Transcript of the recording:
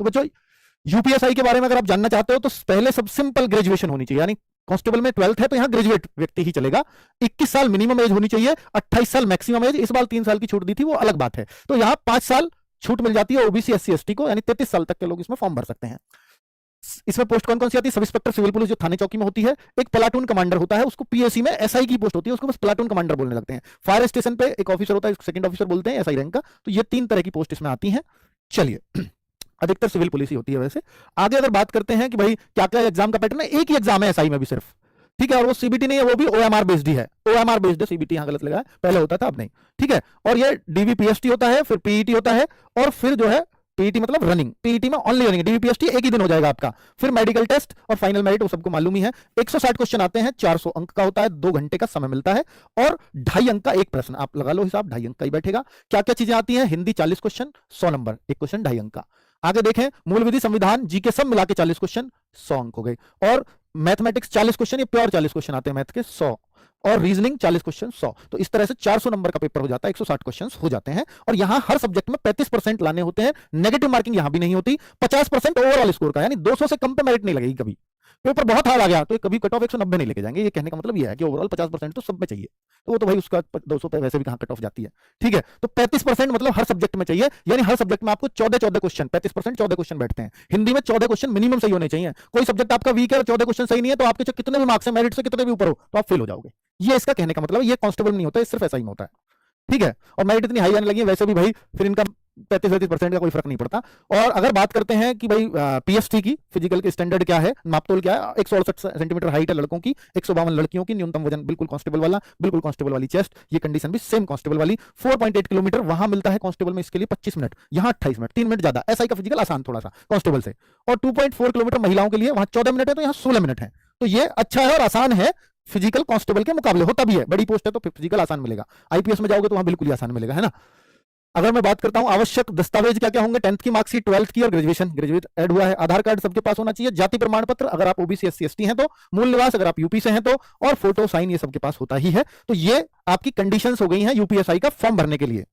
तो बच्चों यूपीएसआई के बारे में अगर आप जानना चाहते हो तो पहले सब सिंपल ग्रेजुएशन होनी चाहिए, यानी कांस्टेबल में 12th है तो यहां ग्रेजुएट व्यक्ति ही चलेगा। 21 साल मिनिमम एज होनी चाहिए, 28 साल मैक्सिमम एज। इस बार 3 साल की छूट दी थी, वो अलग बात है। तो यहां 5 साल छूट मिल जाती है ओबीसी एससी एसटी को, यानी 33 साल तक के लोग इसमें फॉर्म भर सकते हैं। इसमें पोस्ट कौन कौन सी आती है? सब इंस्पेक्टर सिविल पुलिस जो थाने चौकी में होती है, एक प्लाटून कमांडर होता है, उसको पीएससी में एसआई की पोस्ट होती है, उसको बस प्लाटून कमांडर बोलने लगते हैं। फायर स्टेशन पे एक ऑफिसर होता है, सेकंड ऑफिसर बोलते हैं, एसआई रैंक का। तो ये 3 तरह की पोस्ट इसमें आती हैं। चलिए अधिकतर सिविल पुलिस ही होती है वैसे। आगे अगर बात करते हैं कि भाई क्या क्या एग्जाम का पैटर्न है, एक ही एग्जाम है एसआई में भी सिर्फ, ठीक है, और वो सीबीटी नहीं है, वो भी ओएमआर बेस्ड ही है। ओएमआर बेस्ड है, सीबीटी यहां गलत लगा है, पहले होता था अब नहीं, ठीक है। और ये डीवीपीएसटी होता है, फिर पीईटी होता है, और फिर जो है पीईटी मतलब रनिंग, पीईटी में ओनली रनिंग, डीवीपीएसटी एक ही दिन हो जाएगा आपका, फिर मेडिकल टेस्ट और फाइनल मेरिट, वो सबको मालूम ही है। 160 क्वेश्चन आते हैं, 400 अंक का होता है, 2 घंटे का समय मिलता है, और 2.5 अंक का एक प्रश्न, आप लगा लो हिसाब, 2.5 अंक का ही बैठेगा। क्या क्या चीजें आती हैं? हिंदी 40 क्वेश्चन, 100 नंबर, एक क्वेश्चन 2.5 अंक का। आगे देखें, मूल विधि, संविधान, जीके सब मिला के 40 क्वेश्चन, 100 अंक हो गए। और मैथमेटिक्स 40 क्वेश्चन, ये प्योर 40 क्वेश्चन आते हैं मैथ के, 100, और रीजनिंग 40 क्वेश्चन, 100। तो इस तरह से 400 नंबर का पेपर हो जाता है, 160 क्वेश्चंस हो जाते हैं। और यहां हर सब्जेक्ट में 35% लाने होते हैं, नेगेटिव मार्किंग यहां भी नहीं होती। 50% ओवरऑल स्कोर का, यानी 200 से कम पे मेरिट नहीं लगेगी कभी। पेपर बहुत हार्ड आ गया तो कभी कट ऑफ 190 नहीं लेके जाएंगे। ये कहने का मतलब ये है कि ओवरऑल 50% तो सब में चाहिए, तो वो तो भाई उसका 200 पे वैसे भी कहां कट ऑफ जाती है, ठीक है। तो 35% मतलब हर सब्जेक्ट में चाहिए, यानी हर सब्जेक्ट में आपको 14 क्वेश्चन, 35% 14 क्वेश्चन बैठते हैं। हिंदी में 14 क्वेश्चन मिनिमम सही होने चाहिए। कोई सब्जेक्ट आपका वीक है और 14 क्वेश्चन सही नहीं है, तो आपके कितने भी मार्क्स है मेरिट से कितने भी ऊपर हो, तो आप फेल हो जाओगे। ये इसका कहने का मतलब है। ये कांस्टेबल नहीं होता है, सिर्फ ऐसा ही होता है, ठीक है। और मेरिट इतनी हाई आने लगी है वैसे भी भाई, फिर इनका 35-37% का कोई फर्क नहीं पड़ता। और अगर बात करते हैं कि भाई पीएसटी की, फिजिकल के स्टैंडर्ड क्या है, नापतोल क्या है, 168 सेंटीमीटर हाइट है लड़कों की, 152 लड़कियों की, न्यूनतम वजन बिल्कुल कांस्टेबल वाला, बिल्कुल कांस्टेबल वाली चेस्ट, ये कंडीशन भी सेम कांस्टेबल वाली। 4.8 किलोमीटर वहां मिलता है कांस्टेबल में, इसके लिए 25 मिनट, यहां 28 मिनट, 3 मिनट ज्यादा। एसआई का फिजिकल आसान थोड़ा सा कांस्टेबल से। और 2.4 किलोमीटर महिलाओं के लिए, वहां 14 मिनट है तो यहां 16 मिनट है। तो ये अच्छा है और आसान है फिजिकल कांस्टेबल के मुकाबले, होता भी है, बड़ी पोस्ट है तो फिजिकल आसान मिलेगा। आईपीएस में जाओगे तो वहां बिल्कुल ही आसान मिलेगा, है ना। अगर मैं बात करता हूं आवश्यक दस्तावेज क्या क्या होंगे, 10th की मार्कशीट, 12th की, और ग्रेजुएट ऐड हुआ है। आधार कार्ड सबके पास होना चाहिए, जाति प्रमाण पत्र अगर आप ओबीसी एससी एसटी हैं तो, मूल निवास अगर आप यूपी से हैं तो, और फोटो साइन ये सबके पास होता ही है। तो ये आपकी कंडीशंस हो गई हैं यूपीएसआई का फॉर्म भरने के लिए।